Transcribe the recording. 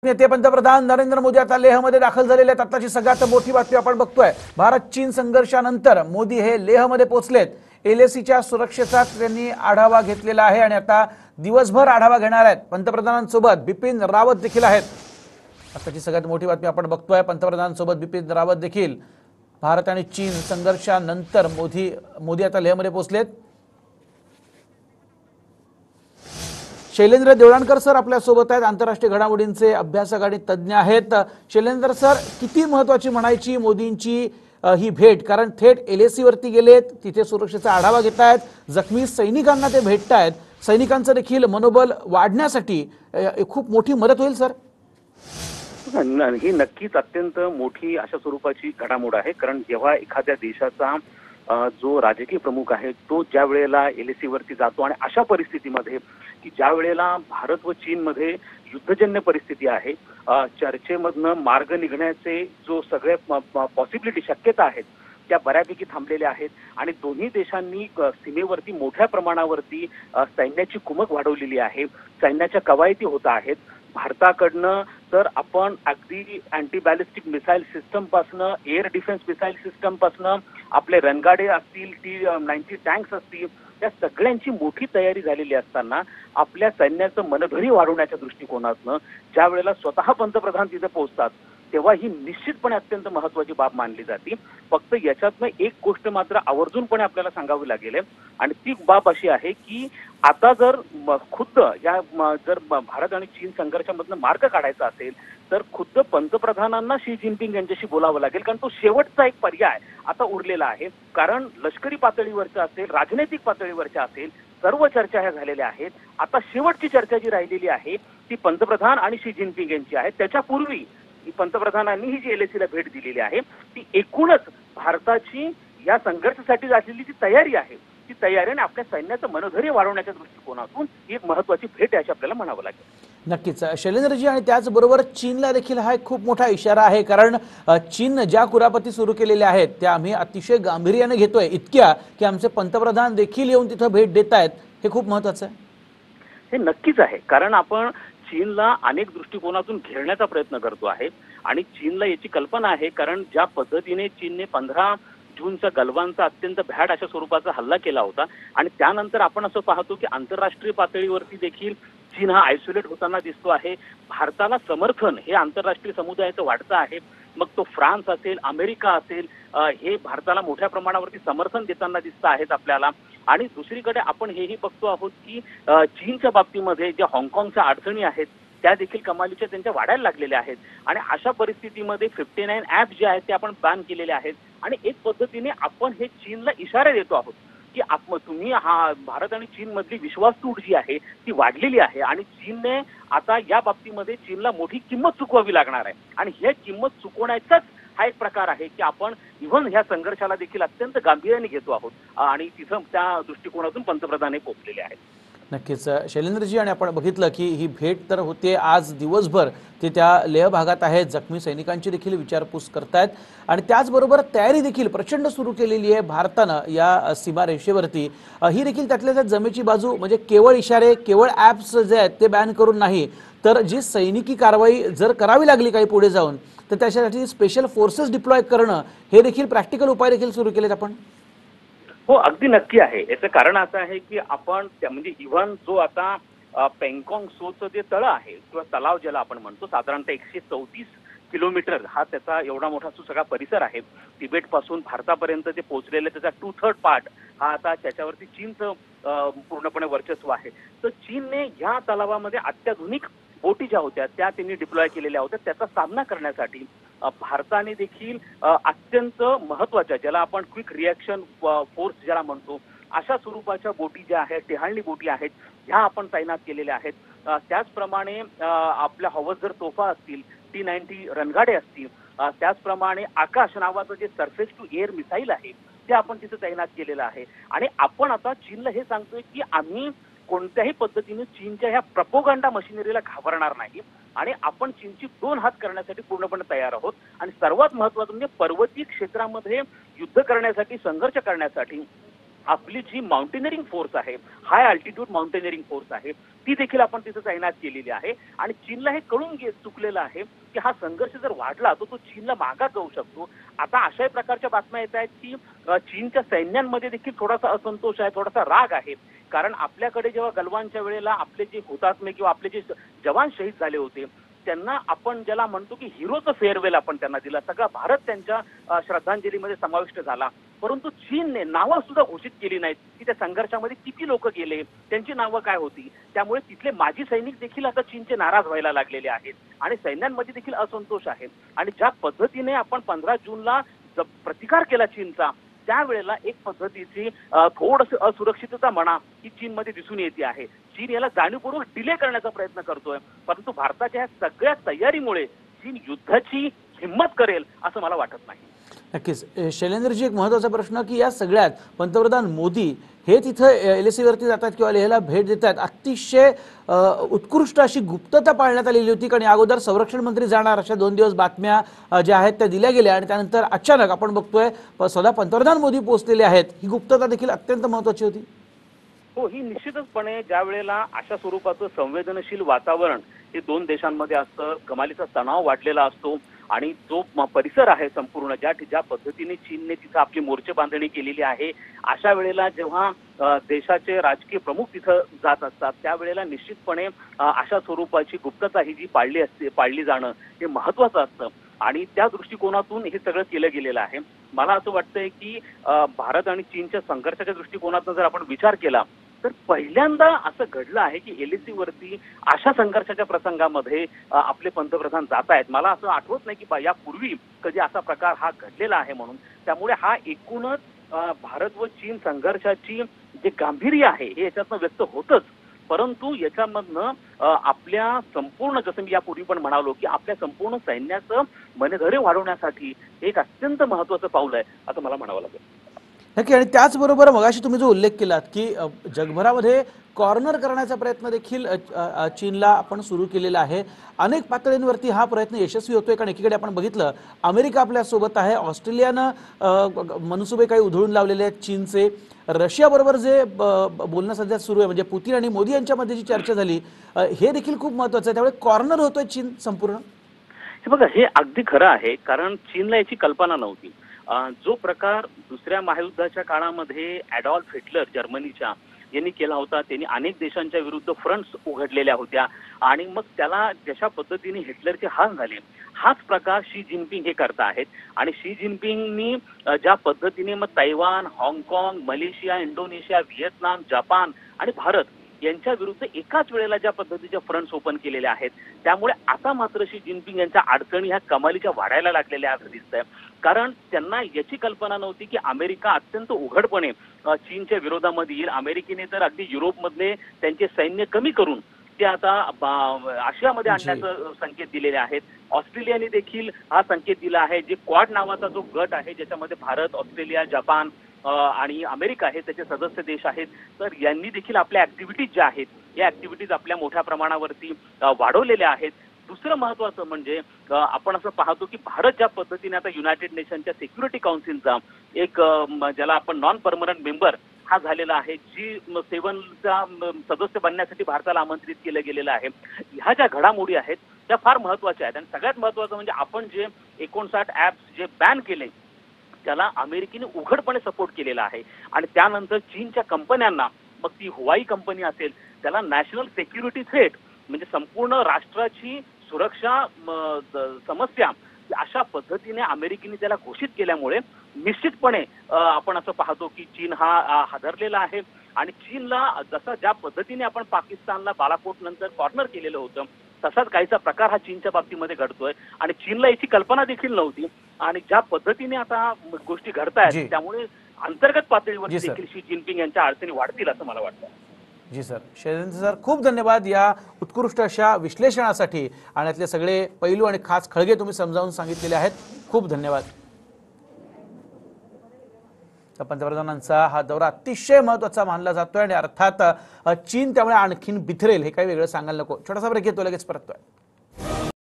नेते पंतप्रधान नरेंद्र मोदी आता लेहमध्ये दाखल झालेले आहेत। आताची सगळ्यात मोठी बातमी आपण बघतोय, भारत चीन संघर्षानंतर मोदी हे लेहमध्ये पोहोचलेत। एलएसीच्या सुरक्षेचा त्यांनी आढावा घेतलेला आहे आणि आता दिवसभर आढावा घेणार आहेत। पंतप्रधानांसोबत बिपिन रावत देखील आहेत। आताची सगळ्यात मोठी बातमी आपण बघतोय, पंतप्रधानांसोबत बिपिन रावत देखील। भारत आणि चीन संघर्षानंतर मोदी आता लेहमध्ये पोहोचलेत। शैलेंद्र देवळाणकर सर आपल्या सोबत आहेत, आंतरराष्ट्रीय घडामोडींचे अभ्यासक आणि तज्ञ आहेत। शैलेंद्र सर, किती महत्त्वाची म्हणायची मोदींची ही भेट? कारण थेट एलएसी वरती गेलेत, तिथे सुरक्षेचा आढावा घेत आहेत, जखमी सैनिकांना ते भेटतायत। सैनिकांचं देखील मनोबल वाढण्यासाठी खूप मोठी मदत होईल सर। ही नक्कीच अत्यंत मोठी अशा स्वरूपाची घडामोड आहे। कारण जेव्हा एखाद्या देशाचा जो राजकीय प्रमुख आहे तो ज्या वेळेला एलएसी वरती जातो आणि अशा परिस्थितीमध्ये की ज्या वेळेला भारत व चीन मध्ये युद्धजन्य परिस्थिती आहे, चर्चेमधनं मार्ग निघण्याचे जो सगळे पॉसिबिलिटी शक्यता आहेत त्या बऱ्यापैकी थांबलेल्या आहेत आणि दोन्ही देशांनी सीमेवरती मोठ्या प्रमाणावरती सैन्याची कुमक वाढवलेली आहे। सैन्याच्या कवायती होत आहेत। भारताकडनं तर आपण अगदी अँटी बॅलिस्टिक मिसाईल सिस्टम पासनं, एअर डिफेन्स मिसाईल सिस्टम पासनं, आपले रणगाडे असतील, T-90 टँक्स असतील, त्या सगळ्यांची मोठी तयारी झालेली असताना आपल्या सैन्याचं मनधैर्य वाढवण्याच्या दृष्टिकोनातनं ज्या वेळेला स्वतः पंतप्रधान तिथे पोहोचतात तेव्हा ही निश्चितपणे अत्यंत महत्त्वाची बाब मानली जाते। फक्त याच्यातनं एक गोष्ट मात्र आवर्जूनपणे आपल्याला सांगावी लागेल आणि ती बाब अशी आहे की आता जर खुद्द जर भारत आणि चीन संघर्षामधनं मार्ग काढायचा असेल तर खुद्द पंतप्रधानांना शी जिनपिंग यांच्याशी बोलावं लागेल, कारण तो शेवटचा एक पर्याय आता उरलेला आहे। कारण लष्करी पातळीवरचा असेल, राजनैतिक पातळीवरच्या असेल, सर्व चर्चा ह्या झालेल्या आहेत। आता शेवटची चर्चा जी राहिलेली आहे ती पंतप्रधान आणि शी जिनपिंग यांची आहे। त्याच्यापूर्वी पंतप्रधानांनी ही जी एलएसीला भेट दिलेली आहे ती एकूणच भारताची या संघर्षासाठी झालेली जी तयारी आहे ती तयारी आणि आपल्या सैन्याचं मनोधैर्य वाढवण्याच्या दृष्टिकोनातून ही एक महत्त्वाची भेट आहे अशी आपल्याला म्हणावं लागेल। नक्कीच शैलेंद्रजी, आणि त्याचबरोबर चीनला देखील हा एक खूप मोठा इशारा आहे, कारण चीन ज्या कुरापती सुरू केलेल्या आहेत त्या आम्ही अतिशय गांभीर्याने घेतोय, इतक्या की आमचे पंतप्रधान देखील येऊन तिथं भेट देत आहेत। हे खूप महत्त्वाचं आहे। हे नक्कीच आहे, कारण आपण चीनला अनेक दृष्टिकोनातून घेरण्याचा प्रयत्न करतो आहे आणि चीनला याची कल्पना आहे। कारण ज्या पद्धतीने चीनने 15 जूनचा गलवानचा अत्यंत भ्याड अशा स्वरूपाचा हल्ला केला होता आणि त्यानंतर आपण असं पाहतो की आंतरराष्ट्रीय पातळीवरती देखील चीन हा आयसोलेट होताना दिसतो आहे। भारताला समर्थन हे आंतरराष्ट्रीय समुदायाचं वाढतं आहे। मग तो फ्रान्स असेल, अमेरिका असेल, हे भारताला मोठ्या प्रमाणावरती समर्थन देताना दिसत आहेत आपल्याला। आणि दुसरीकडे आपण हेही बघतो आहोत की चीनच्या बाबतीमध्ये ज्या हाँगकाँगच्या अडचणी आहेत त्या देखील कमालीच्या त्यांच्या वाढायला लागलेल्या आहेत आणि अशा परिस्थितीमध्ये 59 ॲप जे आहेत ते आपण बॅन केलेले आहेत आणि एक पद्धतीने आपण हे चीनला इशारा देतो आहोत की तुम्ही भारत आणि चीन मधली विश्वासतूट जी आहे ती वाढलेली आहे आणि चीनने आता या बाबतीमध्ये चीनला मोठी किंमत चुकवावी लागणार आहे आणि हे किंमत चुकवण्याचाच हा एक प्रकार आहे की आपण इव्हन ह्या संघर्षाला देखील अत्यंत गांभीर्याने घेतो आहोत आणि तिथं त्या दृष्टिकोनातून पंतप्रधान हे पोहोचलेले आहेत। नक्कीच शैलेंद्रजी, आणि आपण बघितलं की ही भेट तर होते आज दिवसभर, ते त्या लेह भागात आहेत, जखमी सैनिकांची देखील विचारपूस करतायत आणि त्याचबरोबर तयारी देखील प्रचंड सुरू केलेली आहे भारतानं या सीमारेषेवरती। ही देखील त्यातल्या त्यात जमेची बाजू म्हणजे केवळ इशारे, केवळ ॲप्स जे आहेत ते बॅन करून नाही, तर जी सैनिकी कारवाई जर करावी लागली काही पुढे जाऊन तर त्याच्यासाठी स्पेशल फोर्सेस डिप्लॉय करणं हे देखील प्रॅक्टिकल उपाय देखील सुरू केलेत आपण। हो, अगदी नक्की आहे। याचं कारण असं आहे की आपण म्हणजे इव्हन जो आता पेंगॉंग सोचं जे तळ आहे किंवा तलाव ज्याला आपण म्हणतो, साधारणतः 134 किलोमीटर हा त्याचा एवढा मोठा जो सगळा परिसर आहे, तिबेट पासून भारतापर्यंत जे पोहोचलेलं त्याचा 2/3 पार्ट हा आता त्याच्यावरती चीनचं पूर्णपणे वर्चस्व आहे। तर चीनने ह्या तलावामध्ये अत्याधुनिक बोटी ज्या होत्या त्या त्यांनी डिप्लॉय केलेल्या होत्या। त्याचा सामना करण्यासाठी भारताने देखील अत्यंत महत्त्वाच्या, ज्याला आपण क्विक रिॲक्शन फोर्स ज्याला म्हणतो, अशा स्वरूपाच्या बोटी ज्या आहेत, टेहाळणी बोटी आहेत, ह्या आपण तैनात केलेल्या आहेत। त्याचप्रमाणे आपल्या हौसर तोफा असतील, T-90 रणगाडे असतील, त्याचप्रमाणे आकाश नावाचं जे सरफेस टू एअर मिसाईल आहे ते आपण तिथे तैनात केलेलं आहे आणि आपण आता चीनला हे सांगतोय की आम्ही कोणत्याही पद्धतीने चीनच्या ह्या प्रपोगंडा मशिनरीला घाबरणार नाही आणि आपण चीनची 2 हात करण्यासाठी पूर्णपणे तयार आहोत आणि सर्वात महत्त्वाचं म्हणजे पर्वतीय क्षेत्रामध्ये युद्ध करण्यासाठी, संघर्ष करण्यासाठी आपली जी माउंटेनरिंग फोर्स आहे, हाय अल्टिट्यूड माउंटेनरिंग फोर्स आहे, ती देखील आपण तिथे तैनात केलेली आहे. आणि चीनला हे कळून चुकलेलं आहे की हा संघर्ष जर वाढला तर तो चीनला मागा जाऊ शकतो. आता अशाही प्रकारच्या बातम्या येत आहेत की चीनच्या सैन्यांमध्ये देखील थोडासा असंतोष आहे, थोडासा राग आहे. कारण आपल्याकडे जेव्हा गलवानच्या वेळेला आपले जे हुतात्मे किंवा आपले जे जवान शहीद झाले होते त्यांना आपण ज्याला म्हणतो की हिरोचं फेअरवेल आपण त्यांना दिला, सगळा भारत त्यांच्या श्रद्धांजलीमध्ये समाविष्ट झाला. परंतु चीनने नावं सुद्धा घोषित केली नाहीत की त्या संघर्षामध्ये किती लोक गेले, त्यांची नावं काय होती. त्यामुळे तिथले माजी सैनिक देखील आता चीनचे नाराज व्हायला लागलेले आहेत आणि सैन्यांमध्ये देखील असंतोष आहे. आणि ज्या पद्धतीने आपण 15 जूनला प्रतिकार केला चीनचा, त्यावेळेला एक पद्धतीची थोडस असुरक्षितता म्हणा ही चीनमध्ये दिसून येते आहे. चीन याला जाणीवपूर्वक डिले करण्याचा प्रयत्न करतोय, परंतु भारताच्या ह्या सगळ्या तयारीमुळे चीन युद्धाची हिंमत करेल असं मला वाटत नाही. नक्कीच शैलेंद्रजी, एक महत्त्वाचा प्रश्न की या सगळ्यात पंतप्रधान मोदी हे तिथं LAC वरती जातात किंवा लेहला भेट देतात, अतिशय उत्कृष्ट अशी गुप्तता पाळण्यात आलेली होती. कारण अगोदर संरक्षण मंत्री जाणार अशा 2 दिवस बातम्या ज्या आहेत त्या दिल्या गेल्या आणि त्यानंतर अचानक आपण बघतोय स्वतः पंतप्रधान मोदी पोहोचलेले आहेत. ही गुप्तता देखील अत्यंत महत्त्वाची होती. हो, ही निश्चितचपणे ज्या वेळेला अशा स्वरूपाचं संवेदनशील वातावरण हे 2 देशांमध्ये असतं, कमालीचा तणाव वाढलेला असतो आणि जो परिसर आहे संपूर्ण ज्या पद्धतीने चीनने तिथं आपली मोर्चे बांधणी केलेली आहे, अशा वेळेला जेव्हा देशाचे राजकीय प्रमुख तिथं जात असतात त्यावेळेला निश्चितपणे अशा स्वरूपाची गुप्तता ही जी पाळली जाणं हे महत्वाचं असतं. आणि त्या दृष्टिकोनातून हे सगळं केलं गेलेलं आहे. मला असं वाटतंय की भारत आणि चीनच्या संघर्षाच्या दृष्टिकोनातून जर आपण विचार केला तर पहिल्यांदा असं घडलं आहे की LAC वरती अशा संघर्षाच्या प्रसंगामध्ये आपले पंतप्रधान जात आहेत. मला असं आठवत नाही की यापूर्वी कधी असा प्रकार हा घडलेला आहे म्हणून. त्यामुळे हा एकूणच भारत व चीन संघर्षाची जे गांभीर्य आहे हे याच्यातनं व्यक्त होतच, परंतु याच्यामधनं आपल्या संपूर्ण, जसं मी यापूर्वी पण म्हणालो की आपल्या संपूर्ण सैन्याचं मनधैर्य वाढवण्यासाठी एक अत्यंत महत्वाचं पाऊल आहे असं मला म्हणावं लागेल. नक्की. आणि त्याचबरोबर मगाशी तुम्ही जो उल्लेख केलात की जगभरामध्ये कॉर्नर करण्याचा प्रयत्न देखील चीनला आपण सुरू केलेला आहे. अनेक पातळींवरती हा प्रयत्न यशस्वी होतोय. कारण एकीकडे आपण बघितलं अमेरिका आपल्या सोबत आहे, ऑस्ट्रेलियानं मनसुबे काही उधळून लावलेले आहेत चीनचे, रशियाबरोबर जे बोलणं सध्या सुरू आहे म्हणजे पुतीन आणि मोदी यांच्यामध्ये जी चर्चा झाली हे देखील खूप महत्त्वाचं आहे. त्यामुळे कॉर्नर होतोय चीन संपूर्ण. हे बघा, हे अगदी खरं आहे, कारण चीनला याची कल्पना नव्हती. जो प्रकार दुसऱ्या महायुद्धाच्या काळामध्ये ॲडॉल्फ हिटलर जर्मनीच्या यांनी केला होता, त्यांनी अनेक देशांच्या विरुद्ध फ्रंट्स उघडलेल्या होत्या आणि मग त्याला जशा पद्धतीने हिटलरचे हाल झाले, हाच प्रकार शी जिनपिंग हे करता आहेत. आणि शी जिनपिंगनी ज्या पद्धतीने मग तैवान, हाँगकाँग, मलेशिया, इंडोनेशिया, व्हिएतनाम, जपान आणि भारत यांच्या विरुद्ध एकाच वेळेला ज्या पद्धतीच्या फ्रंट्स ओपन केलेल्या आहेत, त्यामुळे आता मात्र शी जिनपिंग यांच्या अडचणी ह्या कमालीच्या वाढायला लागलेल्या असं दिसतंय. कारण त्यांना याची कल्पना नव्हती की अमेरिका अत्यंत उघडपणे चीनच्या विरोधामध्ये येईल. अमेरिकेने तर अगदी युरोपमधले त्यांचे सैन्य कमी करून ते आता आशियामध्ये आणण्याचं संकेत दिलेले आहेत. ऑस्ट्रेलियाने देखील हा संकेत दिला आहे. जे क्वाड नावाचा जो गट आहे ज्याच्यामध्ये भारत, ऑस्ट्रेलिया, जपान आणि अमेरिका हे त्याचे सदस्य देश आहेत, तर यांनी देखील आपल्या ऍक्टिव्हिटीज ज्या आहेत या ऍक्टिव्हिटीज आपल्या मोठ्या प्रमाणावरती वाढवलेल्या आहेत. दुसरं महत्वाचं म्हणजे आपण असं पाहतो की भारत ज्या पद्धतीने आता युनायटेड नेशनच्या सिक्युरिटी काउन्सिलचा एक ज्याला आपण नॉन परमनंट मेंबर हा झालेला आहे, G7चा सदस्य बनण्यासाठी भारताला आमंत्रित केलं गेलेलं आहे. ह्या ज्या घडामोडी आहेत त्या फार महत्वाच्या आहेत. आणि सगळ्यात महत्वाचं म्हणजे आपण जे 59 ऍप्स जे बॅन केले त्याला अमेरिकेने उघडपणे सपोर्ट केलेला आहे. आणि त्यानंतर चीनच्या कंपन्यांना, मग ती हुवाई कंपनी असेल, त्याला नॅशनल सिक्युरिटी थ्रेट म्हणजे संपूर्ण राष्ट्राची सुरक्षा समस्या अशा पद्धतीने अमेरिकेने त्याला घोषित केल्यामुळे निश्चितपणे आपण असं पाहतो की चीन हा हादरलेला आहे. आणि चीनला जसा ज्या पद्धतीने आपण पाकिस्तानला बालाकोट नंतर कॉर्नर केलेलं होतं तसाच काहीचा प्रकार हा चीनच्या बाबतीमध्ये घडतोय. आणि चीनला याची कल्पना देखील नव्हती. आणि ज्या पद्धतीने आता गोष्टी घडतायत त्यामुळे अंतर्गत पातळीवर देखील शी जिनपिंग यांच्या अडचणी वाढतील असं मला वाटतं. जी सर, शैलेंद्र सर खूप धन्यवाद या उत्कृष्ट अशा विश्लेषणासाठी आणि यातले सगळे पैलू आणि खास खळगे तुम्ही समजावून सांगितलेले आहेत. खूप धन्यवाद. पंतप्रधानांचा हा दौरा अतिशय महत्त्वाचा मानला जातोय आणि अर्थात चीन त्यामुळे आणखीन बिथरेल हे काही वेगळं सांगायला नको. छोटासा ब्रेक घेतो, लगेच परततोय.